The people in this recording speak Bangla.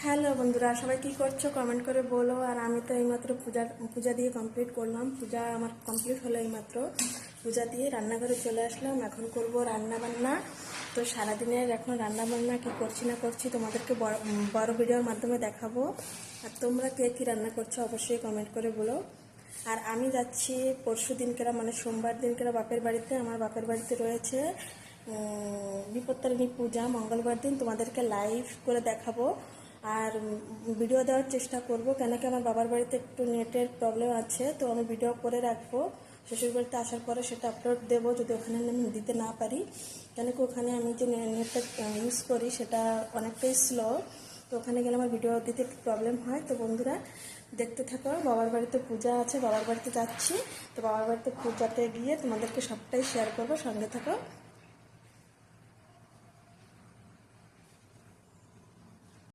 হ্যালো বন্ধুরা, সবাই কি করছো কমেন্ট করে বলো। আর আমি তো এইমাত্র পূজা দিয়ে কমপ্লিট করলাম। পূজা আমার কমপ্লিট হলো এইমাত্র। পূজা দিয়ে রান্নাঘরে চলে আসলাম। এখন করব রান্না বান্না। তো সারাদিনের এখন রান্না বান্না কী করছি না করছি তোমাদেরকে বড় ভিডিওর মাধ্যমে দেখাবো। আর তোমরা কে কী রান্না করছো অবশ্যই কমেন্ট করে বলো। আর আমি যাচ্ছি পরশু দিনকেরা মানে সোমবার দিনকেরা বাপের বাড়িতে। আমার বাপের বাড়িতে রয়েছে বিপত্তারিণী পূজা। মঙ্গলবার দিন তোমাদেরকে লাইভ করে দেখাবো আর ভিডিও দেওয়ার চেষ্টা করব, কেন কি আমার বাবার বাড়িতে একটু নেটের প্রবলেম আছে। তো আমি ভিডিও করে রাখবো, শ্বশুর বাড়িতে আসার পরে সেটা আপলোড দেবো যদি ওখানে আমি দিতে না পারি, কেন কি ওখানে আমি যে নেটটা ইউজ করি সেটা অনেকটাই স্লো। তো ওখানে গেলে আমার ভিডিও দিতে একটু প্রবলেম হয়। তো বন্ধুরা দেখতে থাকো। বাবার বাড়িতে পূজা আছে, বাবার বাড়িতে যাচ্ছি। তো বাবার বাড়িতে পূজাতে গিয়ে তোমাদেরকে সবটাই শেয়ার করবো, সঙ্গে থাকো।